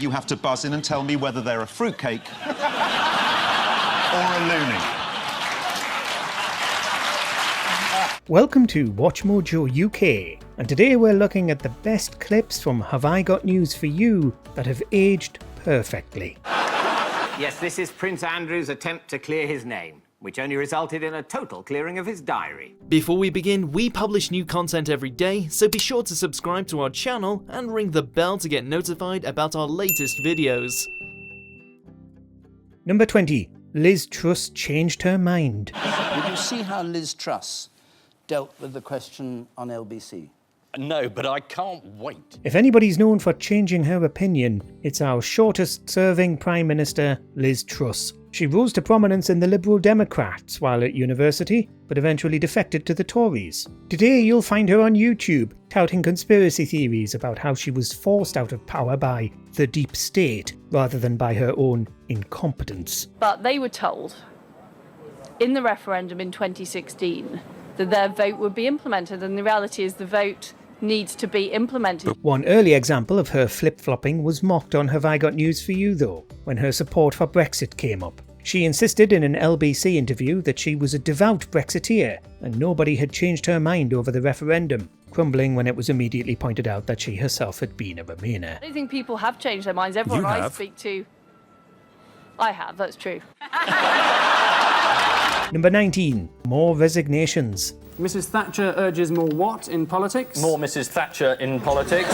You have to buzz in and tell me whether they're a fruitcake or a loony. Welcome to WatchMojo UK, and today we're looking at the best clips from Have I Got News For You that have aged perfectly. Yes, this is Prince Andrew's attempt to clear his name, which only resulted in a total clearing of his diary. Before we begin, we publish new content every day, so be sure to subscribe to our channel and ring the bell to get notified about our latest videos. Number 20. Liz Truss changed her mind. Did you see how Liz Truss dealt with the question on LBC? No, but I can't wait. If anybody's known for changing her opinion, it's our shortest-serving Prime Minister, Liz Truss. She rose to prominence in the Liberal Democrats while at university, but eventually defected to the Tories. Today you'll find her on YouTube, touting conspiracy theories about how she was forced out of power by the deep state, rather than by her own incompetence. But they were told, in the referendum in 2016, that their vote would be implemented, and the reality is the vote needs to be implemented. One early example of her flip-flopping was mocked on Have I Got News For You though, when her support for Brexit came up. She insisted in an LBC interview that she was a devout Brexiteer, and nobody had changed her mind over the referendum, crumbling when it was immediately pointed out that she herself had been a Remainer. I don't think people have changed their minds. Everyone I speak to... I have, that's true. Number 19. More resignations. Mrs Thatcher urges more what in politics? More Mrs Thatcher in politics.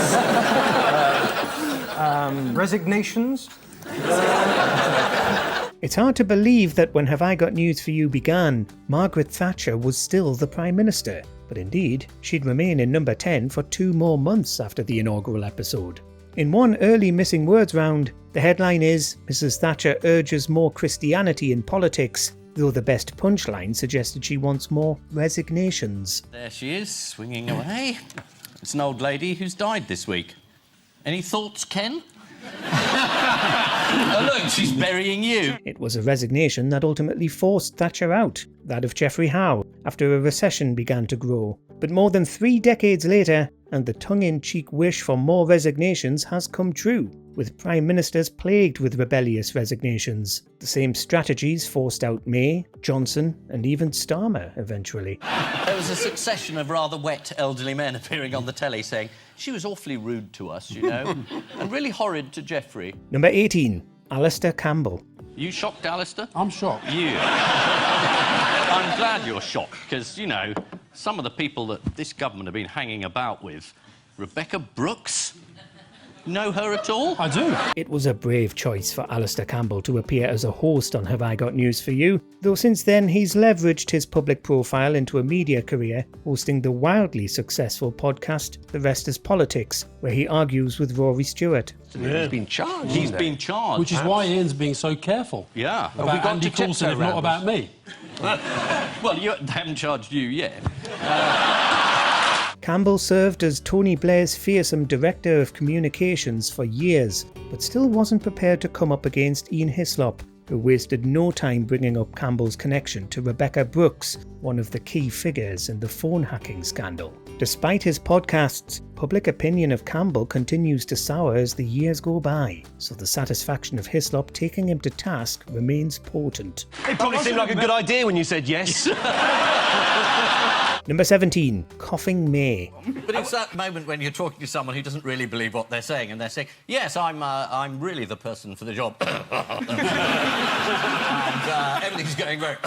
Resignations? It's hard to believe that when Have I Got News For You began, Margaret Thatcher was still the Prime Minister. But indeed, she'd remain in number 10 for 2 more months after the inaugural episode. In one early missing words round, the headline is Mrs Thatcher urges more Christianity in politics, though the best punchline suggested she wants more resignations. There she is, swinging away. It's an old lady who's died this week. Any thoughts, Ken? Oh, look, she's burying you. It was a resignation that ultimately forced Thatcher out, that of Geoffrey Howe, after a recession began to grow. But more than 3 decades later, and the tongue-in-cheek wish for more resignations has come true, with Prime Ministers plagued with rebellious resignations. The same strategies forced out May, Johnson, and even Starmer eventually. There was a succession of rather wet elderly men appearing on the telly saying, she was awfully rude to us, you know, and really horrid to Geoffrey. Number 18. Alastair Campbell. You shocked, Alastair? I'm shocked. You. I'm glad you're shocked, because, you know, some of the people that this government have been hanging about with, Rebecca Brooks, know her at all? I do. It was a brave choice for Alastair Campbell to appear as a host on Have I Got News For You, though since then he's leveraged his public profile into a media career, hosting the wildly successful podcast The Rest Is Politics, where he argues with Rory Stewart. Yeah. He's been charged. He's been charged. Which is why Ian's being so careful. Yeah. About Andy Coulson, if not about me. Well, they haven't charged you yet. Campbell served as Tony Blair's fearsome Director of Communications for years, but still wasn't prepared to come up against Ian Hislop, who wasted no time bringing up Campbell's connection to Rebecca Brooks, one of the key figures in the phone hacking scandal. Despite his podcasts, public opinion of Campbell continues to sour as the years go by, so the satisfaction of Hislop taking him to task remains potent. It probably seemed like a good idea when you said yes. Number 17. Coughing May. But it's that moment when you're talking to someone who doesn't really believe what they're saying, and they're saying, yes, I'm really the person for the job. And everything's going very...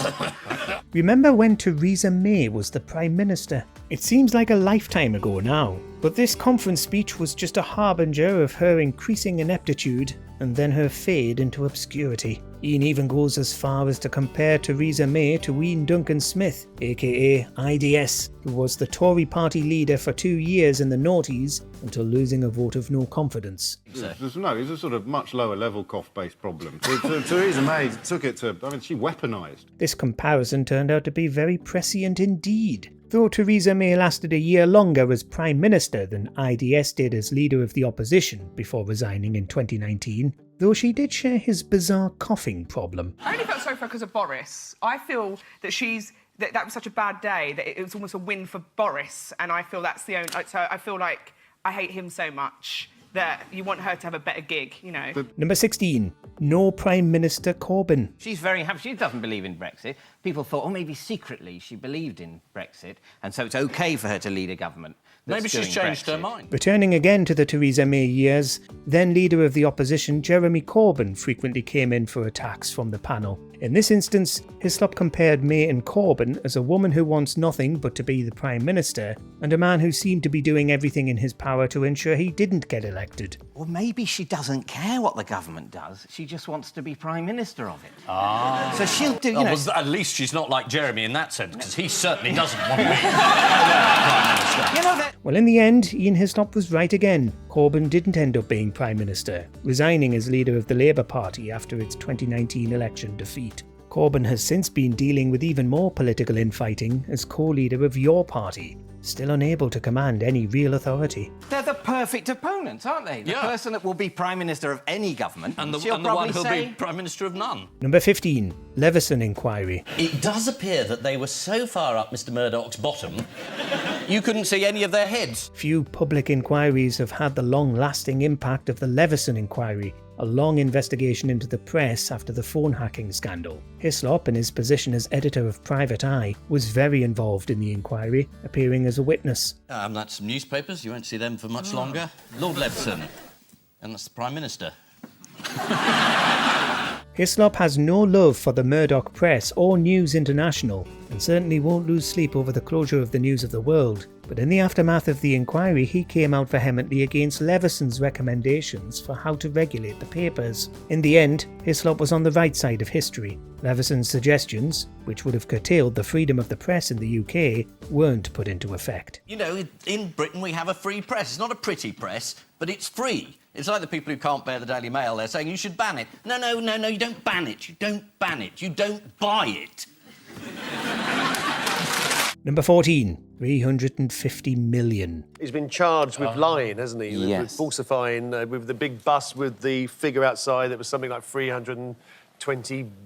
Remember when Theresa May was the Prime Minister? It seems like a lifetime ago now, but this conference speech was just a harbinger of her increasing ineptitude and then her fade into obscurity. Ian even goes as far as to compare Theresa May to Ian Duncan Smith, aka IDS, who was the Tory party leader for 2 years in the noughties until losing a vote of no confidence. No, it's a sort of much lower level cough-based problem. Theresa May took it to, she weaponised. This comparison turned out to be very prescient indeed. Though Theresa May lasted a year longer as Prime Minister than IDS did as Leader of the Opposition before resigning in 2019, though she did share his bizarre coughing problem. I only felt sorry for her because of Boris. I feel that that was such a bad day that it was almost a win for Boris, and I feel that's the only... So I feel like I hate him so much that you want her to have a better gig, you know. Number 16. No Prime Minister Corbyn. She's very happy. She doesn't believe in Brexit. People thought, oh, maybe secretly she believed in Brexit, and so it's OK for her to lead a government. Maybe she's changed her mind. Returning again to the Theresa May years, then leader of the opposition Jeremy Corbyn frequently came in for attacks from the panel. In this instance, Hislop compared May and Corbyn as a woman who wants nothing but to be the Prime Minister, and a man who seemed to be doing everything in his power to ensure he didn't get elected. Or maybe she doesn't care what the government does. She just wants to be Prime Minister of it. Ah. So she'll do, you know... Well, at least she's not like Jeremy in that sense, because he certainly doesn't want to be Prime Minister. You know that... Well, in the end, Ian Hislop was right again. Corbyn didn't end up being Prime Minister, resigning as leader of the Labour Party after its 2019 election defeat. Corbyn has since been dealing with even more political infighting as co-leader of your party, still unable to command any real authority. They're the perfect opponents, aren't they? The person that will be Prime Minister of any government. And the one who'll be Prime Minister of none. Number 15. Leveson Inquiry. It does appear that they were so far up Mr Murdoch's bottom, you couldn't see any of their heads. Few public inquiries have had the long-lasting impact of the Leveson Inquiry, a long investigation into the press after the phone hacking scandal. Hislop, in his position as editor of Private Eye, was very involved in the inquiry, appearing as a witness. That's some newspapers, you won't see them for much longer. Lord Leveson, and that's the Prime Minister. Hislop has no love for the Murdoch press or News International, and certainly won't lose sleep over the closure of the News of the World. But in the aftermath of the inquiry, he came out vehemently against Leveson's recommendations for how to regulate the papers. In the end, Hislop was on the right side of history. Leveson's suggestions, which would have curtailed the freedom of the press in the UK, weren't put into effect. You know, in Britain we have a free press. It's not a pretty press, but it's free. It's like the people who can't bear the Daily Mail. They're saying you should ban it. No, you don't ban it. You don't ban it. You don't buy it. Number 14. 350 million. He's been charged with lying, hasn't he? Yes. With falsifying, with the big bus with the figure outside that was something like £320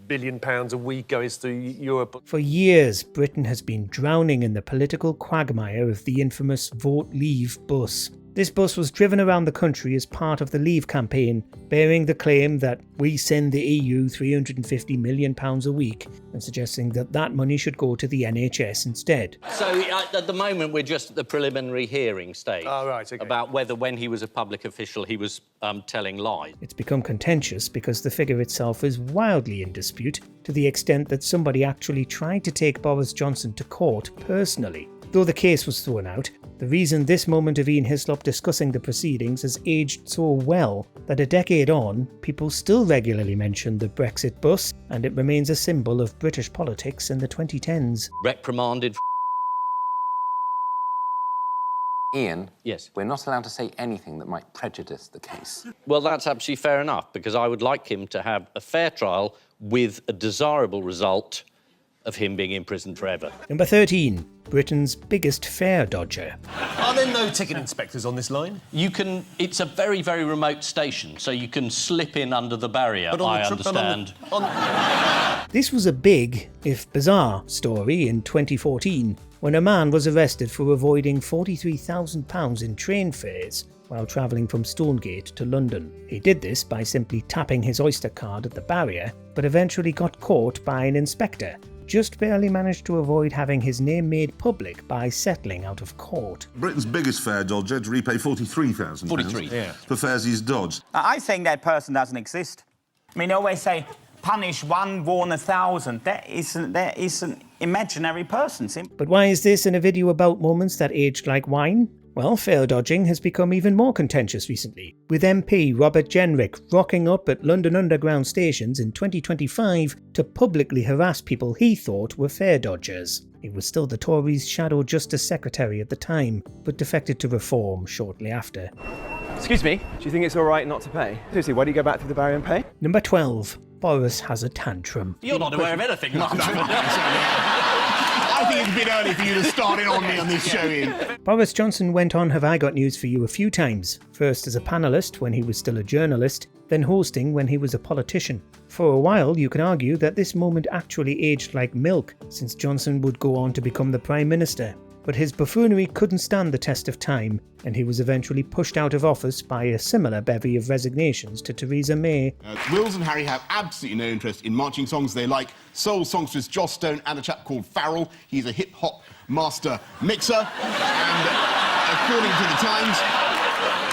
billion a week goes through Europe. For years, Britain has been drowning in the political quagmire of the infamous Vote Leave bus. This bus was driven around the country as part of the Leave campaign, bearing the claim that we send the EU £350 million a week, and suggesting that that money should go to the NHS instead. So, at the moment, we're just at the preliminary hearing stage. Oh, right, OK. About whether, when he was a public official, he was telling lies. It's become contentious because the figure itself is wildly in dispute, to the extent that somebody actually tried to take Boris Johnson to court personally. Though the case was thrown out, the reason this moment of Ian Hislop discussing the proceedings has aged so well that a decade on, people still regularly mention the Brexit bus, and it remains a symbol of British politics in the 2010s. Reprimanded. Ian, yes, we're not allowed to say anything that might prejudice the case. Well, that's absolutely fair enough, because I would like him to have a fair trial with a desirable result of him being imprisoned forever. Number 13. Britain's biggest fare dodger. Are there no ticket inspectors on this line? You can... It's a very, very remote station, so you can slip in under the barrier, I understand. This was a big, if bizarre, story in 2014, when a man was arrested for avoiding £43,000 in train fares while travelling from Stonegate to London. He did this by simply tapping his Oyster card at the barrier, but eventually got caught by an inspector. Just barely managed to avoid having his name made public by settling out of court. Britain's biggest fare dodger had to repay £43,000 for fares he's dodged. I think that person doesn't exist. I mean, they always say, punish one, warn 1,000. That is an imaginary person. But why is this in a video about moments that aged like wine? Well, fare dodging has become even more contentious recently, with MP Robert Jenrick rocking up at London Underground stations in 2025 to publicly harass people he thought were fare dodgers. He was still the Tories' Shadow Justice Secretary at the time, but defected to Reform shortly after. Excuse me, do you think it's all right not to pay? Seriously, why do you go back through the barrier and pay? Number 12. Boris has a tantrum. You're not aware of anything, Mark. I think it's a bit early for you to start it on me on this show, Ian. Boris Johnson went on Have I Got News For You a few times, first as a panellist when he was still a journalist, then hosting when he was a politician. For a while, you can argue that this moment actually aged like milk, since Johnson would go on to become the Prime Minister. But his buffoonery couldn't stand the test of time, and he was eventually pushed out of office by a similar bevy of resignations to Theresa May. Wills and Harry have absolutely no interest in marching songs. They like soul songstress Joss Stone and a chap called Farrell. He's a hip-hop master mixer, and according to the Times...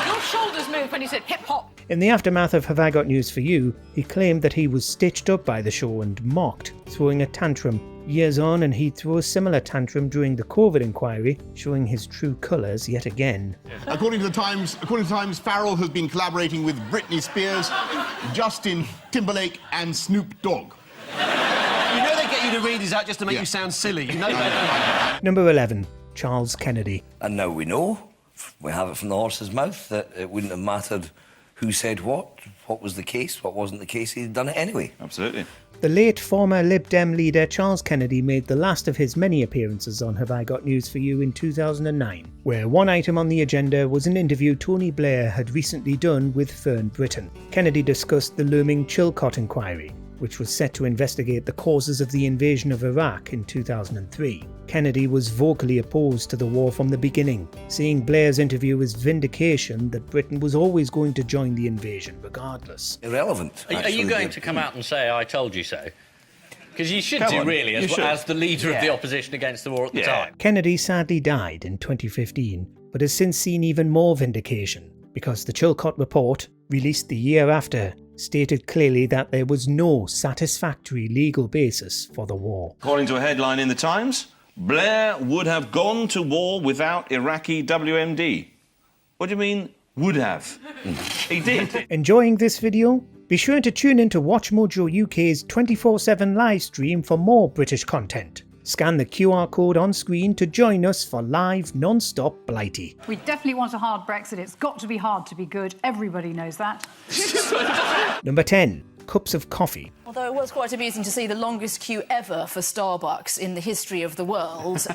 Your shoulders moved when you said hip-hop. In the aftermath of Have I Got News For You, he claimed that he was stitched up by the show and mocked, throwing a tantrum. Years on, and he'd throw a similar tantrum during the COVID inquiry, showing his true colours yet again. According to the Times, Farrell has been collaborating with Britney Spears, Justin Timberlake and Snoop Dogg. You know they get you to read these out just to make you sound silly. You know that. Number 11. Charles Kennedy. And now we know, we have it from the horse's mouth, that it wouldn't have mattered who said what was the case, what wasn't the case, he'd done it anyway. Absolutely. The late former Lib Dem leader Charles Kennedy made the last of his many appearances on Have I Got News For You in 2009, where one item on the agenda was an interview Tony Blair had recently done with Fern Britton. Kennedy discussed the looming Chilcot inquiry, which was set to investigate the causes of the invasion of Iraq in 2003. Kennedy was vocally opposed to the war from the beginning, seeing Blair's interview as vindication that Britain was always going to join the invasion regardless. Irrelevant. Are you going to come out and say, I told you so? Because you should do, really, as the leader of the opposition against the war at the time. Kennedy sadly died in 2015, but has since seen even more vindication, because the Chilcot report, released the year after, stated clearly that there was no satisfactory legal basis for the war. According to a headline in the Times, Blair would have gone to war without Iraqi WMD. What do you mean, would have? He did. Enjoying this video? Be sure to tune into WatchMojo UK's 24/7 live stream for more British content. Scan the QR code on screen to join us for live, non-stop Blighty. We definitely want a hard Brexit. It's got to be hard to be good. Everybody knows that. Number 10. Cups of coffee. Although it was quite amusing to see the longest queue ever for Starbucks in the history of the world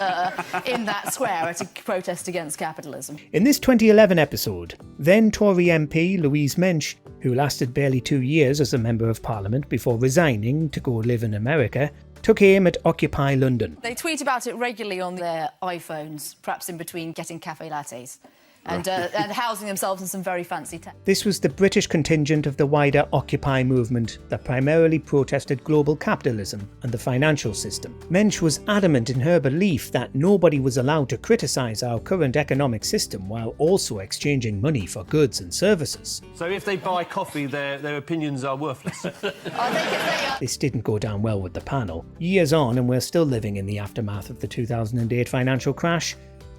in that square at a protest against capitalism. In this 2011 episode, then Tory MP Louise Mensch, who lasted barely 2 years as a Member of Parliament before resigning to go live in America, took aim at Occupy London. They tweet about it regularly on their iPhones, perhaps in between getting cafe lattes. And housing themselves in some very fancy tech. This was the British contingent of the wider Occupy movement that primarily protested global capitalism and the financial system. Mensch was adamant in her belief that nobody was allowed to criticise our current economic system while also exchanging money for goods and services. So if they buy coffee, their opinions are worthless. This didn't go down well with the panel. Years on, and we're still living in the aftermath of the 2008 financial crash,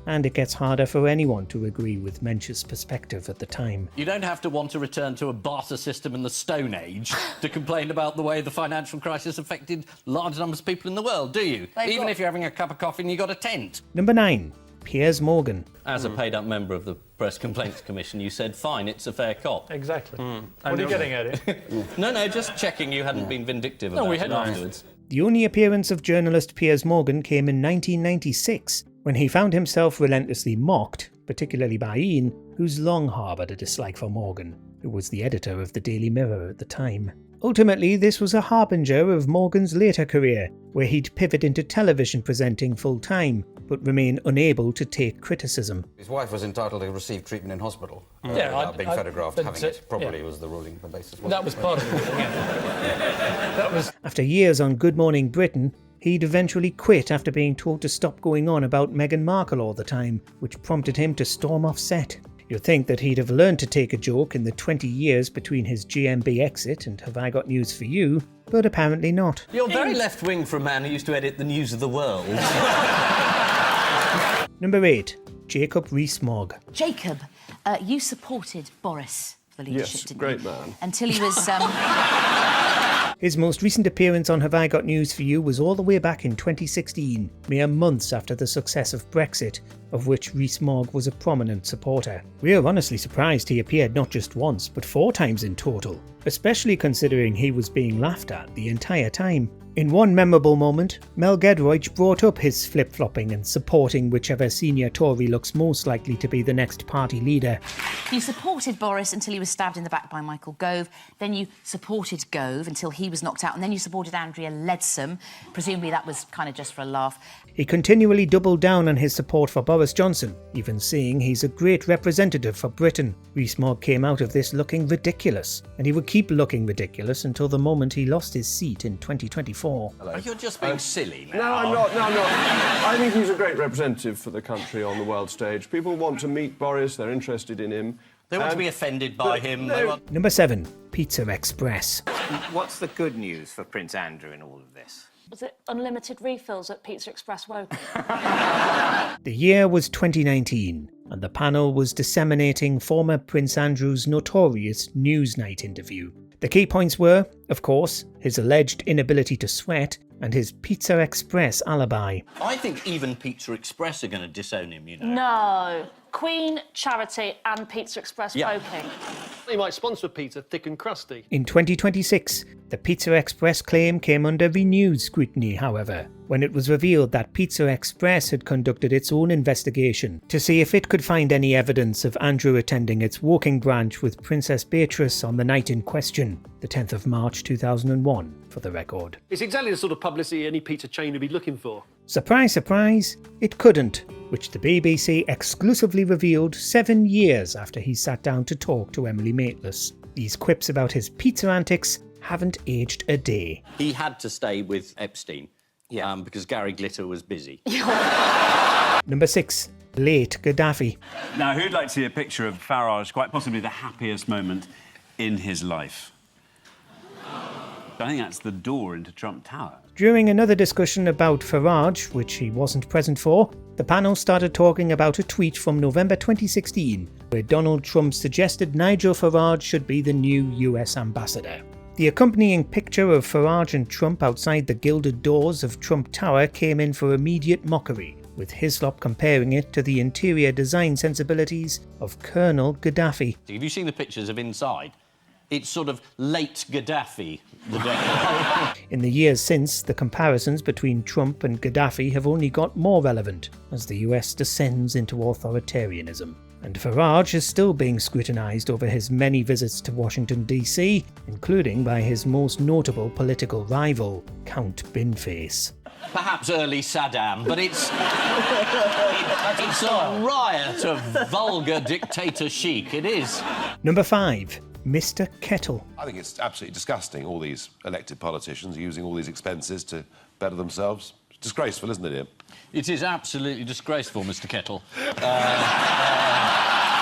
and it gets harder for anyone to agree with Mensch's perspective at the time. You don't have to want to return to a barter system in the Stone Age to complain about the way the financial crisis affected large numbers of people in the world, do you? Even if you're having a cup of coffee and you've got a tent. Number 9. Piers Morgan. As a paid-up member of the Press Complaints Commission, you said, fine, it's a fair cop. Exactly. What are you getting at it? No, just checking you hadn't been vindictive about it afterwards. The only appearance of journalist Piers Morgan came in 1996, when he found himself relentlessly mocked, particularly by Ian, who's long harboured a dislike for Morgan, who was the editor of the Daily Mirror at the time. Ultimately, this was a harbinger of Morgan's later career, where he'd pivot into television presenting full-time, but remain unable to take criticism. His wife was entitled to receive treatment in hospital without being photographed having it. Probably was the ruling, the basis. That was part of it. After years on Good Morning Britain, he'd eventually quit after being told to stop going on about Meghan Markle all the time, which prompted him to storm off set. You'd think that he'd have learned to take a joke in the 20 years between his GMB exit and Have I Got News For You, but apparently not. You're very left-wing for a man who used to edit the News of the World. Number 8. Jacob Rees-Mogg. Jacob, you supported Boris for leadership, didn't you? Great man. Until he was... His most recent appearance on Have I Got News For You was all the way back in 2016, mere months after the success of Brexit, of which Rees-Mogg was a prominent supporter. We're honestly surprised he appeared not just once, but 4 times in total, especially considering he was being laughed at the entire time. In one memorable moment, Mel Gedroych brought up his flip-flopping and supporting whichever senior Tory looks most likely to be the next party leader. You supported Boris until he was stabbed in the back by Michael Gove. Then you supported Gove until he was knocked out. And then you supported Andrea Leadsom. Presumably that was kind of just for a laugh. He continually doubled down on his support for Boris Johnson, even saying he's a great representative for Britain. Rees-Mogg came out of this looking ridiculous, and he would keep looking ridiculous until the moment he lost his seat in 2024. Oh, you're just being silly now. No, I'm not. No, I'm not. I think he's a great representative for the country on the world stage. People want to meet Boris, they're interested in him. They want to be offended by him. They want... Number 7. Pizza Express. What's the good news for Prince Andrew in all of this? Was it unlimited refills at Pizza Express Woking? The year was 2019, and the panel was disseminating former Prince Andrew's notorious Newsnight interview. The key points were, of course, his alleged inability to sweat and his Pizza Express alibi. I think even Pizza Express are going to disown him, you know. No. Queen, Charity and Pizza Express Woking. He might sponsor pizza thick and crusty. In 2026, the Pizza Express claim came under renewed scrutiny, however, when it was revealed that Pizza Express had conducted its own investigation to see if it could find any evidence of Andrew attending its Woking branch with Princess Beatrice on the night in question, the 10th of March 2001, for the record. It's exactly the sort of publicity any pizza chain would be looking for. Surprise, surprise, it couldn't, which the BBC exclusively revealed 7 years after he sat down to talk to Emily Maitlis. These quips about his pizza antics haven't aged a day. He had to stay with Epstein because Gary Glitter was busy. Number 6. Late Gaddafi. Now, who'd like to see a picture of Farage, quite possibly the happiest moment in his life? I think that's the door into Trump Tower. During another discussion about Farage, which he wasn't present for, the panel started talking about a tweet from November 2016, where Donald Trump suggested Nigel Farage should be the new US ambassador. The accompanying picture of Farage and Trump outside the gilded doors of Trump Tower came in for immediate mockery, with Hislop comparing it to the interior design sensibilities of Colonel Gaddafi. Have you seen the pictures of inside? It's sort of late Gaddafi. In the years since, the comparisons between Trump and Gaddafi have only got more relevant as the US descends into authoritarianism. And Farage is still being scrutinised over his many visits to Washington DC, including by his most notable political rival, Count Binface. Perhaps early Saddam, but it's a riot of vulgar dictator chic, it is. Number 5. Mr. Kettle. I think it's absolutely disgusting, all these elected politicians using all these expenses to better themselves. It's disgraceful, isn't it, Ian? It is absolutely disgraceful, Mr. Kettle.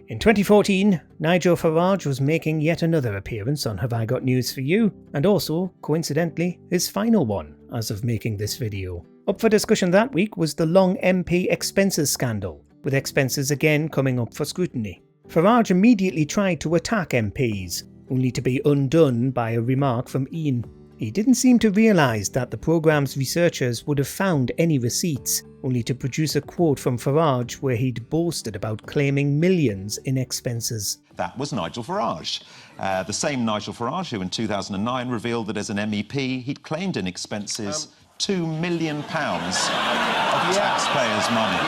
In 2014, Nigel Farage was making yet another appearance on Have I Got News For You, and also, coincidentally, his final one as of making this video. Up for discussion that week was the long MP expenses scandal, with expenses again coming up for scrutiny. Farage immediately tried to attack MPs, only to be undone by a remark from Ian. He didn't seem to realise that the programme's researchers would have found any receipts, only to produce a quote from Farage where he'd boasted about claiming millions in expenses. That was Nigel Farage. The same Nigel Farage who in 2009 revealed that as an MEP he'd claimed in expenses £2 million of taxpayers' money.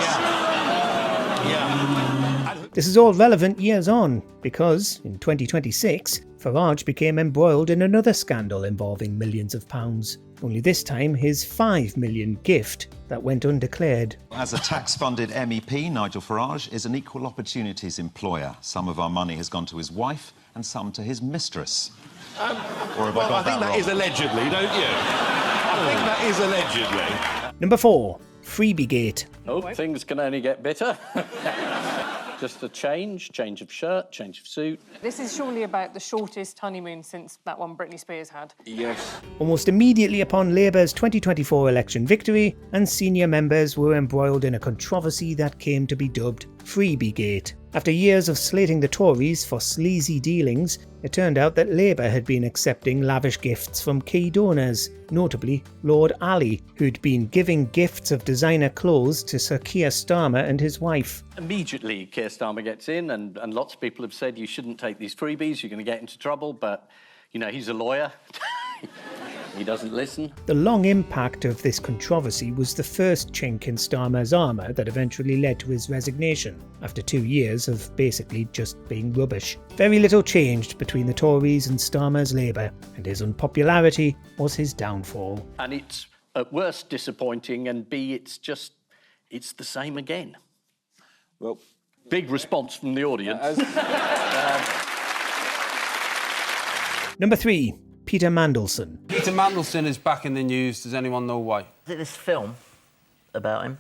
This is all relevant years on, because in 2026, Farage became embroiled in another scandal involving millions of pounds, only this time his £5 million gift that went undeclared. As a tax-funded MEP, Nigel Farage is an equal opportunities employer. Some of our money has gone to his wife and some to his mistress. I think that is allegedly, don't you? I think that is allegedly. Number 4. Freebiegate. Oh, things can only get better. Just a change of shirt, change of suit. This is surely about the shortest honeymoon since that one Britney Spears had. Yes. Almost immediately upon Labour's 2024 election victory, and senior members were embroiled in a controversy that came to be dubbed Freebiegate. After years of slating the Tories for sleazy dealings, it turned out that Labour had been accepting lavish gifts from key donors, notably Lord Ali, who'd been giving gifts of designer clothes to Sir Keir Starmer and his wife. Immediately, Keir Starmer gets in, and lots of people have said you shouldn't take these freebies, you're going to get into trouble, but, you know, he's a lawyer. He doesn't listen. The long impact of this controversy was the first chink in Starmer's armour that eventually led to his resignation, after 2 years of basically just being rubbish. Very little changed between the Tories and Starmer's Labour, and his unpopularity was his downfall. And it's at worst disappointing, and B, it's the same again. Well, big response from the audience. Number 3. Peter Mandelson. Peter Mandelson is back in the news. Does anyone know why? This film about him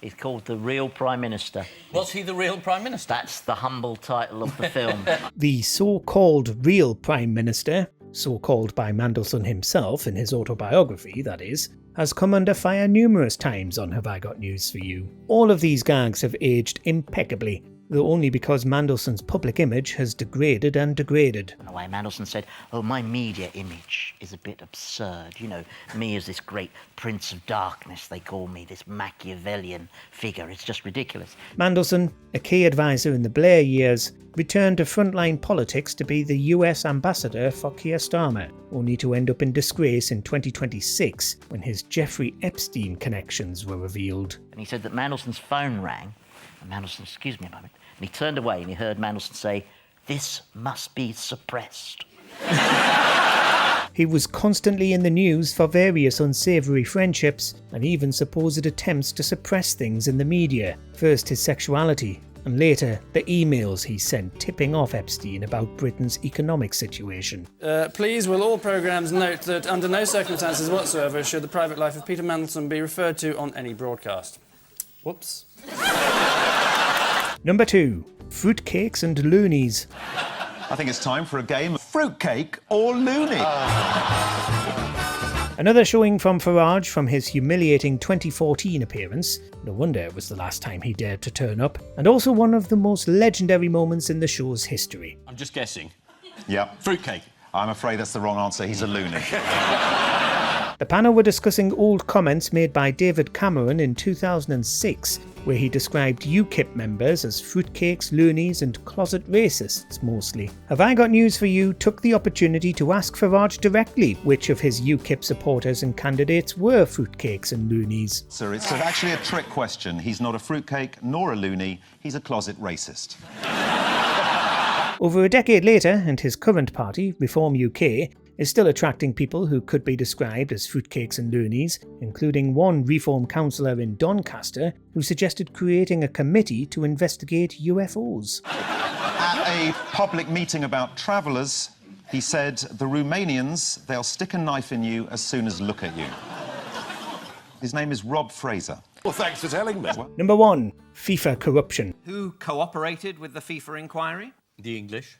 is called The Real Prime Minister. Was he the real Prime Minister? That's the humble title of the film. The so-called real Prime Minister, so-called by Mandelson himself in his autobiography, that is, has come under fire numerous times on Have I Got News For You. All of these gags have aged impeccably, though only because Mandelson's public image has degraded and degraded. Why Mandelson said, oh, my media image is a bit absurd. You know, me as this great prince of darkness, they call me, this Machiavellian figure. It's just ridiculous. Mandelson, a key advisor in the Blair years, returned to frontline politics to be the US ambassador for Keir Starmer, only to end up in disgrace in 2026 when his Jeffrey Epstein connections were revealed. And he said that Mandelson's phone rang, and Mandelson, excuse me a moment, and he turned away and he heard Mandelson say, this must be suppressed. He was constantly in the news for various unsavoury friendships and even supposed attempts to suppress things in the media. First his sexuality, and later the emails he sent tipping off Epstein about Britain's economic situation. Please, will all programmes note that under no circumstances whatsoever should the private life of Peter Mandelson be referred to on any broadcast. Whoops. Number 2. Fruitcakes and Loonies. I think it's time for a game of fruitcake or loony. Another showing from Farage from his humiliating 2014 appearance. No wonder it was the last time he dared to turn up. And also one of the most legendary moments in the show's history. I'm just guessing. Yep. Fruitcake. I'm afraid that's the wrong answer. He's a loony. The panel were discussing old comments made by David Cameron in 2006, where he described UKIP members as fruitcakes, loonies and closet racists mostly. Have I Got News For You took the opportunity to ask Farage directly which of his UKIP supporters and candidates were fruitcakes and loonies. Sir, it's actually a trick question. He's not a fruitcake nor a loony. He's a closet racist. Over a decade later, and his current party, Reform UK, is still attracting people who could be described as fruitcakes and loonies, including one Reform councillor in Doncaster who suggested creating a committee to investigate UFOs. At a public meeting about travellers, he said, the Romanians, they'll stick a knife in you as soon as look at you. His name is Rob Fraser. Well, thanks for telling me. Number 1. FIFA Corruption. Who cooperated with the FIFA inquiry? The English.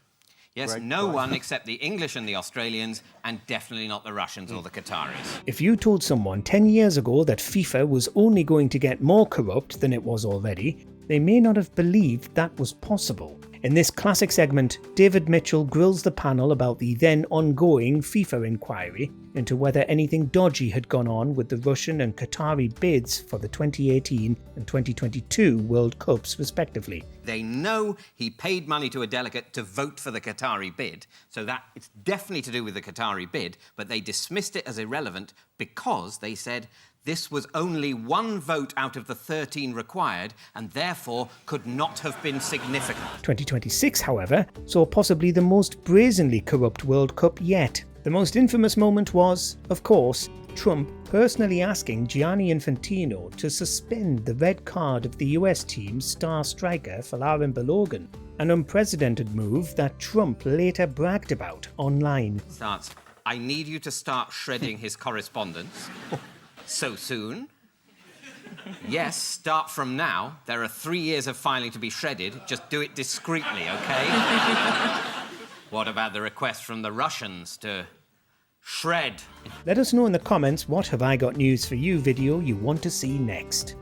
Yes, no one except the English and the Australians, and definitely not the Russians or the Qataris. If you told someone 10 years ago that FIFA was only going to get more corrupt than it was already, they may not have believed that was possible. In this classic segment, David Mitchell grills the panel about the then ongoing FIFA inquiry into whether anything dodgy had gone on with the Russian and Qatari bids for the 2018 and 2022 World Cups respectively. They know he paid money to a delegate to vote for the Qatari bid, so that it's definitely to do with the Qatari bid, but they dismissed it as irrelevant because they said this was only one vote out of the 13 required and therefore could not have been significant. 2026, however, saw possibly the most brazenly corrupt World Cup yet. The most infamous moment was, of course, Trump personally asking Gianni Infantino to suspend the red card of the US team's star striker Folarin Balogun, an unprecedented move that Trump later bragged about online. Starts, I need you to start shredding his correspondence. So soon? Yes, start from now. There are 3 years of filing to be shredded. Just do it discreetly, OK? What about the request from the Russians to shred? Let us know in the comments what Have I Got News For You video you want to see next.